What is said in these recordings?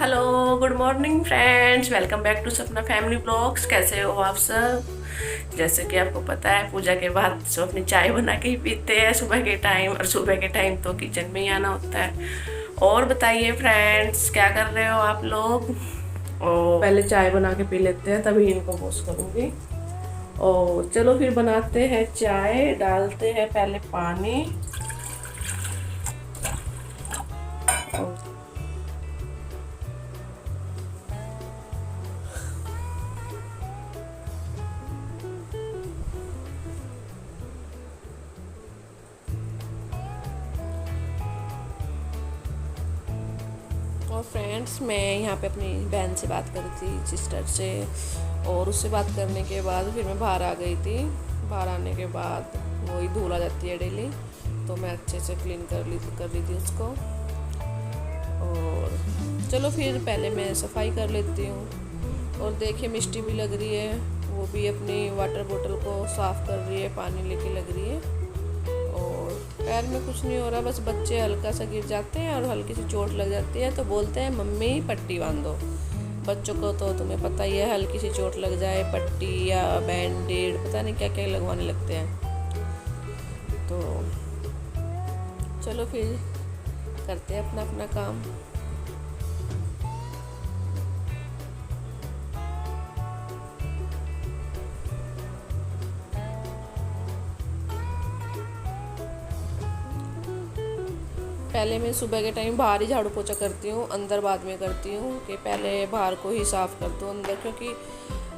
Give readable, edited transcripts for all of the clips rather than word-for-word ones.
Hello, good morning friends. Welcome back to Sapna family blogs. कैसे हो आप सब? जैसे कि आपको पता है, पूजा के बाद सब अपनी चाय बना के ही पीते हैं सुबह के टाइम, और सुबह के टाइम तो किचन में ही आना होता है। और बताइए फ्रेंड्स, क्या कर रहे हो आप लोग? और पहले चाय बना के पी लेते हैं, तभी इनको वॉश करूँगी। और चलो फिर बनाते हैं चाय। डालते हैं पहले पानी। और फ्रेंड्स, मैं यहाँ पे अपनी बहन से बात कर रही थी, सिस्टर से, और उससे बात करने के बाद फिर मैं बाहर आ गई थी। बाहर आने के बाद वही धूल आ जाती है डेली, तो मैं अच्छे से क्लीन कर ली थी उसको। और चलो फिर पहले मैं सफाई कर लेती हूँ। और देखिए, मिष्टी भी लग रही है, वो भी अपनी वाटर बोतल को साफ़ कर रही है, पानी लेके लग रही है। और पैर में कुछ नहीं हो रहा, बस बच्चे हल्का सा गिर जाते हैं और हल्की सी चोट लग जाती है तो बोलते हैं मम्मी पट्टी बांधो। बच्चों को तो तुम्हें पता ही है, हल्की सी चोट लग जाए पट्टी या बैंडेड पता नहीं क्या क्या लगवाने लगते हैं। तो चलो फिर करते हैं अपना अपना काम। पहले मैं सुबह के टाइम बाहर ही झाड़ू पोछा करती हूँ, अंदर बाद में करती हूँ कि पहले बाहर को ही साफ़ कर दूँ अंदर, क्योंकि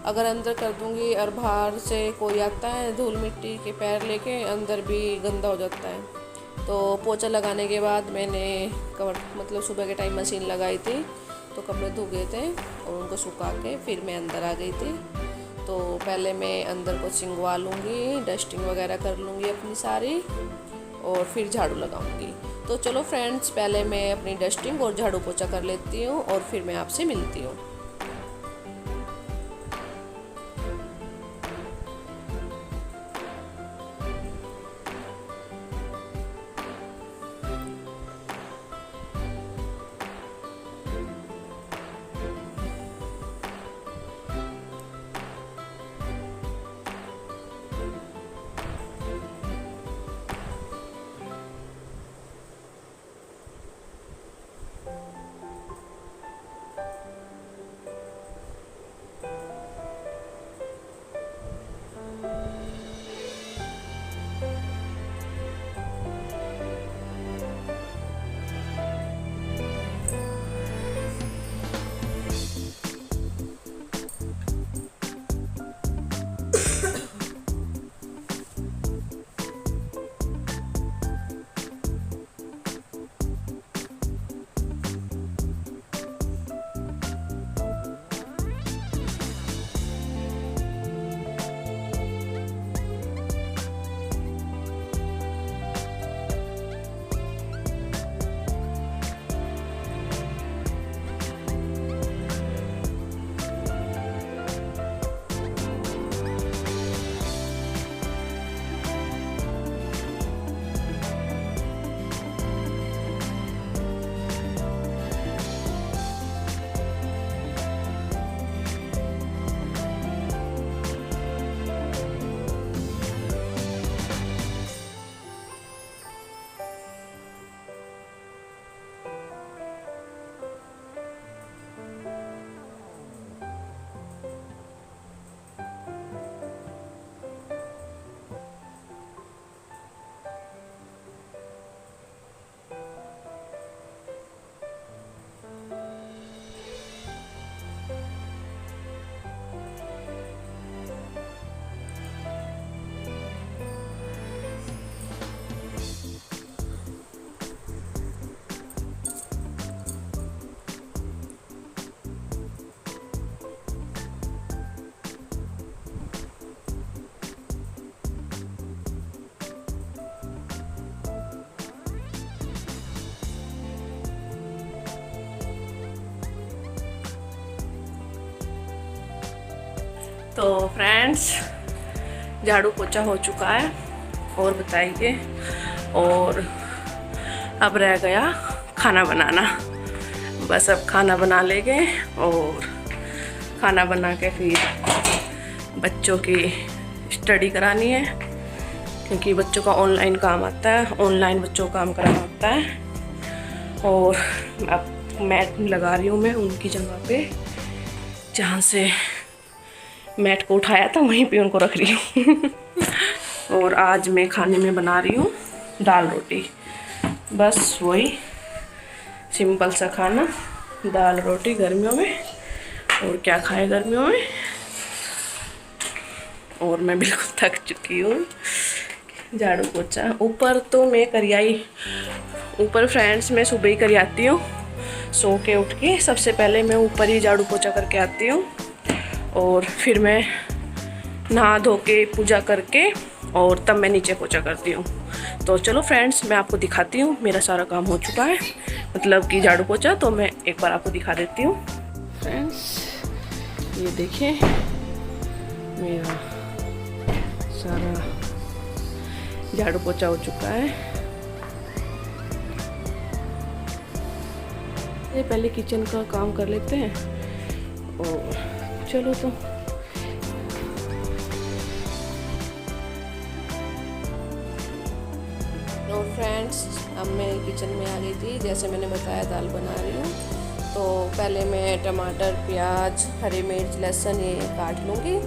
अगर अंदर कर दूँगी और बाहर से कोई आता है धूल मिट्टी के पैर लेके, अंदर भी गंदा हो जाता है। तो पोछा लगाने के बाद मैंने मतलब सुबह के टाइम मशीन लगाई थी, तो कपड़े धो गए थे और उनको सुखा के फिर मैं अंदर आ गई थी। तो पहले मैं अंदर को सिंगवा लूँगी, डस्टिंग वगैरह कर लूँगी अपनी सारी, और फिर झाड़ू लगाऊंगी। तो चलो फ्रेंड्स, पहले मैं अपनी डस्टिंग और झाड़ू पोछा कर लेती हूँ और फिर मैं आपसे मिलती हूँ। तो फ्रेंड्स, झाड़ू पोछा हो चुका है, और बताइए। और अब रह गया खाना बनाना। बस अब खाना बना लेंगे और खाना बना के फिर बच्चों की स्टडी करानी है, क्योंकि बच्चों का ऑनलाइन काम आता है, ऑनलाइन बच्चों को काम कराना होता है। और अब मैट लगा रही हूँ मैं उनकी जगह पे, जहाँ से मैट को उठाया था वहीं पे उनको रख रही हूँ। और आज मैं खाने में बना रही हूँ दाल रोटी, बस वही सिंपल सा खाना, दाल रोटी गर्मियों में, और क्या खाए गर्मियों में। और मैं बिल्कुल थक चुकी हूँ, झाड़ू पोछा ऊपर तो मैं करियाई, ऊपर फ्रेंड्स मैं सुबह ही कर आती हूँ, सो के उठ के सबसे पहले मैं ऊपर ही झाड़ू पोछा करके आती हूँ, और फिर मैं नहा धो के पूजा करके और तब मैं नीचे पोछा करती हूँ। तो चलो फ्रेंड्स, मैं आपको दिखाती हूँ, मेरा सारा काम हो चुका है, मतलब कि झाड़ू पोछा, तो मैं एक बार आपको दिखा देती हूँ। फ्रेंड्स ये देखिए मेरा सारा झाड़ू पोछा हो चुका है। ये पहले किचन का काम कर लेते हैं और चलो तो फ्रेंड्स, अब मैं किचन में आ गई थी। जैसे मैंने बताया दाल बना रही हूँ, तो पहले मैं टमाटर, प्याज, हरी मिर्च, लहसुन ये काट लूँगी,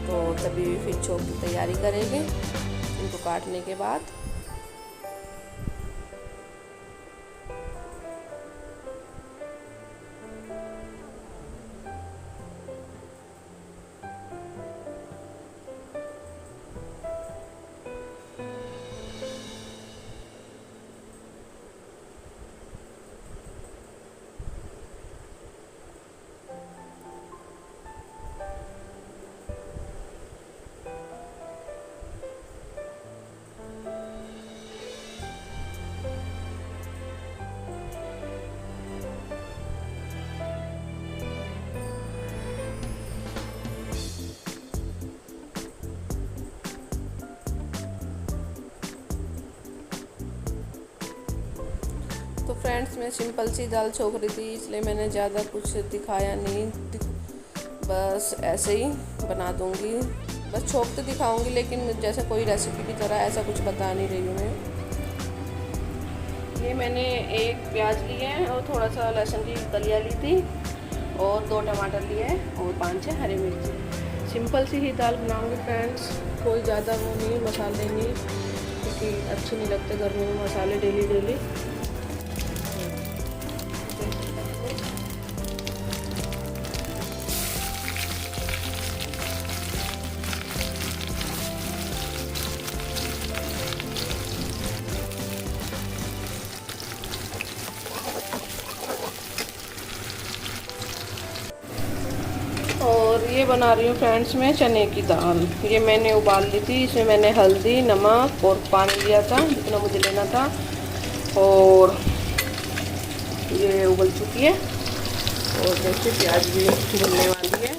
तो तभी फिर छोंक की तैयारी करेंगे इनको काटने के बाद। तो फ्रेंड्स, मैं सिंपल सी दाल छोक रही थी, इसलिए मैंने ज़्यादा कुछ दिखाया नहीं, बस ऐसे ही बना दूँगी, बस छोक तो दिखाऊँगी, लेकिन जैसे कोई रेसिपी की तरह ऐसा कुछ बता नहीं रही हूँ मैं। ये मैंने एक प्याज लिया है और थोड़ा सा लहसुन की कलियाँ ली थी, और 2 टमाटर लिए और 5-6 हरी मिर्ची। सिंपल सी ही दाल बनाऊँगी फ्रेंड्स, कोई ज़्यादा वो नहीं, मसाले नहीं, क्योंकि अच्छे नहीं लगते गर्मी में मसाले डेली डेली। और ये बना रही हूँ फ्रेंड्स मैं चने की दाल। ये मैंने उबाल ली थी, इसमें मैंने हल्दी, नमक और पानी लिया था जितना मुझे लेना था, और ये उबल चुकी है। और देखिए प्याज भी भुनने वाली है।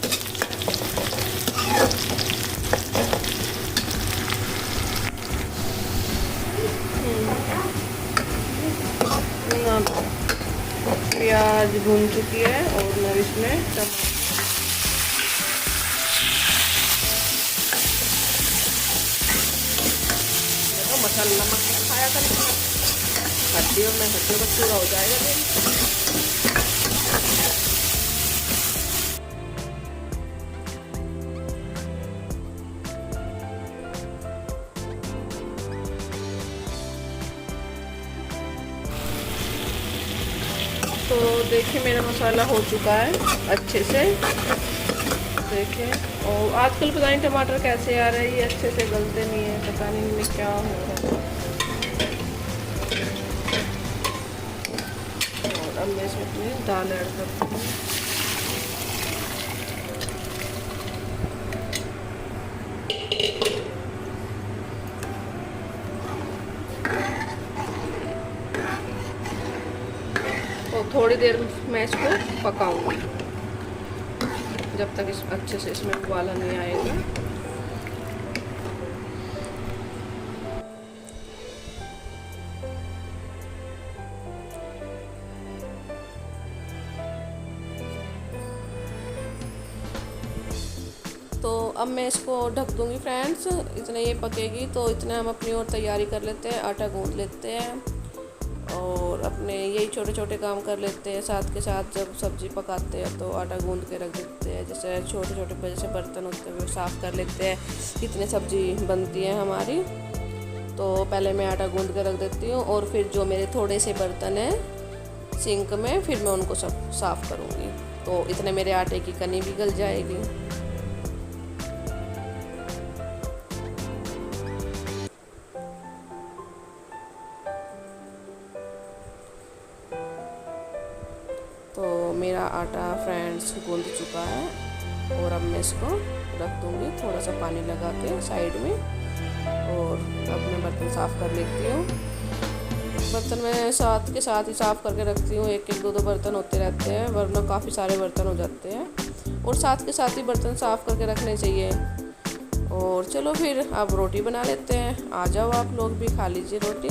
प्याज भून चुकी है और मैं इसमें मसाला नमक खाया करें, हड्डियों में हड्डियों का चूरा हो जाएगा। तो देखिए मेरा मसाला हो चुका है अच्छे से, देखिए। और आजकल पता नहीं टमाटर कैसे आ रहे हैं, अच्छे से गलते नहीं है, पता नहीं इनमें क्या हो रहा है। और अब मैं इसमें अपनी दाल ऐड करती हूँ। तो थोड़ी देर मैं इसको पकाऊंगी जब तक इस अच्छे से इसमें उबाला नहीं आएगा। अब मैं इसको ढक दूँगी फ्रेंड्स, इतने ये पकेगी तो इतने हम अपनी और तैयारी कर लेते हैं, आटा गूँथ लेते हैं और अपने यही छोटे छोटे काम कर लेते हैं। साथ के साथ जब सब्ज़ी पकाते हैं तो आटा गूँध के रख देते हैं, जैसे छोटे छोटे जैसे बर्तन होते हैं वो साफ़ कर लेते हैं, कितने सब्ज़ी बनती है हमारी। तो पहले मैं आटा गूँध के रख देती हूँ और फिर जो मेरे थोड़े से बर्तन हैं सिंक में, फिर मैं उनको सब साफ़ करूँगी, तो इतने मेरे आटे की कनी भी गल जाएगी। तो मेरा आटा फ्रेंड्स गूँध चुका है और अब मैं इसको रख दूँगी थोड़ा सा पानी लगा के साइड में। और अब मैं बर्तन साफ़ कर लेती हूँ। बर्तन मैं साथ के साथ ही साफ़ करके रखती हूँ, एक एक दो दो बर्तन होते रहते हैं वरना काफ़ी सारे बर्तन हो जाते हैं, और साथ के साथ ही बर्तन साफ़ करके रखने चाहिए। और चलो फिर अब रोटी बना लेते हैं। आ जाओ आप लोग भी खा लीजिए रोटी,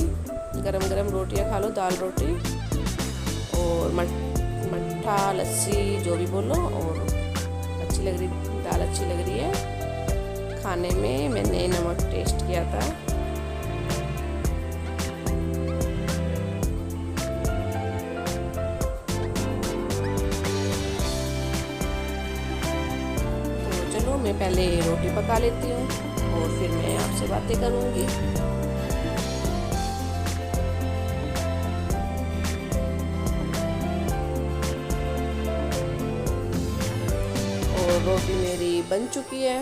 गरम गरम रोटियाँ खा लो, दाल रोटी और मट्ठा लस्सी जो भी बोलो। और अच्छी लग रही दाल, अच्छी लग रही है खाने में। मैंने नमक टेस्ट किया था। तो चलो मैं पहले रोटी पका लेती हूँ और फिर मैं आपसे बातें करूँगी। और रोटी मेरी बन चुकी है।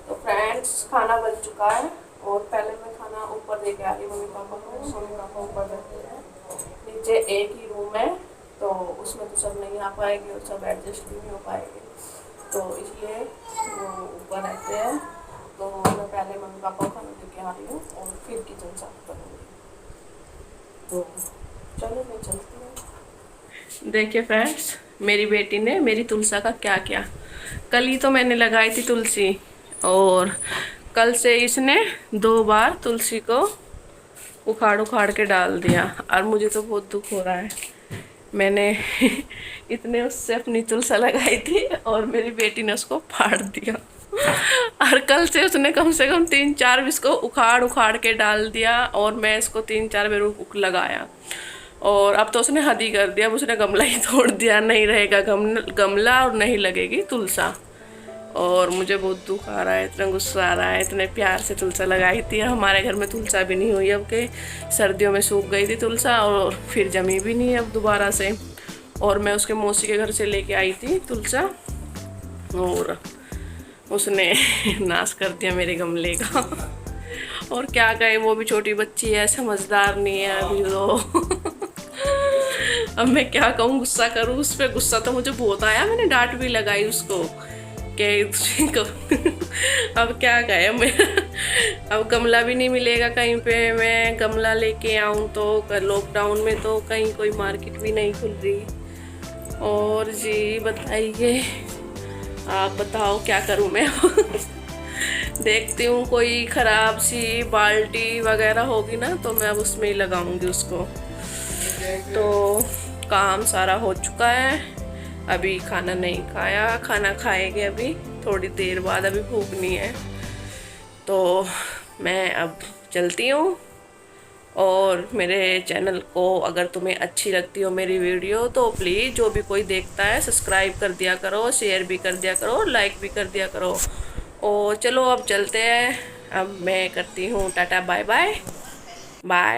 तो फ्रेंड्स खाना बन चुका है और पहले मैं खाना ऊपर दे के आ रही हूँ मम्मी पापा को। मम्मी पापा ऊपर रहते हैं, नीचे एक ही रूम है तो उसमें तो सब नहीं आ पाएंगे और सब एडजस्ट भी नहीं हो पाएंगे, तो इसलिए वो ऊपर रहते हैं। तो मैं पहले मम्मी पापा को खाना दे के आ रही हूँ और फिर किचन साफ करूँगी। तो चलो मैं चलती हूँ। देखिए फ्रेंड्स, मेरी बेटी ने मेरी तुलसा का क्या किया। कल ही तो मैंने लगाई थी तुलसी और कल से इसने 2 बार तुलसी को उखाड़ उखाड़ के डाल दिया और मुझे तो बहुत दुख हो रहा है। मैंने इतने उससे अपनी तुलसा लगाई थी और मेरी बेटी ने उसको फाड़ दिया और कल से उसने कम से कम 3-4 इसको उखाड़ उखाड़ के डाल दिया और मैं इसको 3-4 बार लगाया और अब तो उसने हद ही कर दिया। अब उसने गमला ही तोड़ दिया, नहीं रहेगा गमला और नहीं लगेगी तुलसा। और मुझे बहुत दुख आ रहा है, इतना गुस्सा आ रहा है। इतने प्यार से तुलसा लगाई थी, हमारे घर में तुलसा भी नहीं हुई अब के। सर्दियों में सूख गई थी तुलसा और फिर जमी भी नहीं अब दोबारा से। और मैं उसके मौसी के घर से लेके आई थी तुलसा और उसने नाश कर दिया मेरे गमले का। और क्या कहे, वो भी छोटी बच्ची है, समझदार नहीं है अभी तो। अब मैं क्या कहूँ, गुस्सा करूँ उस पर। गुस्सा तो मुझे बहुत आया, मैंने डांट भी लगाई उसको कि अब क्या कहे मैं। अब गमला भी नहीं मिलेगा कहीं पे, मैं गमला लेके आऊँ तो लॉकडाउन में तो कहीं कोई मार्केट भी नहीं खुल रही। और जी बताइए, आप बताओ क्या करूँ मैं। देखती हूँ कोई ख़राब सी बाल्टी वगैरह होगी ना तो मैं अब उसमें ही लगाऊंगी उसको। तो काम सारा हो चुका है, अभी खाना नहीं खाया, खाना खाएंगे अभी थोड़ी देर बाद, अभी भूख नहीं है। तो मैं अब चलती हूँ। और मेरे चैनल को अगर तुम्हें अच्छी लगती हो मेरी वीडियो तो प्लीज़ जो भी कोई देखता है सब्सक्राइब कर दिया करो, शेयर भी कर दिया करो, लाइक भी कर दिया करो। और चलो अब चलते हैं, अब मैं करती हूँ टाटा बाय बाय बाय।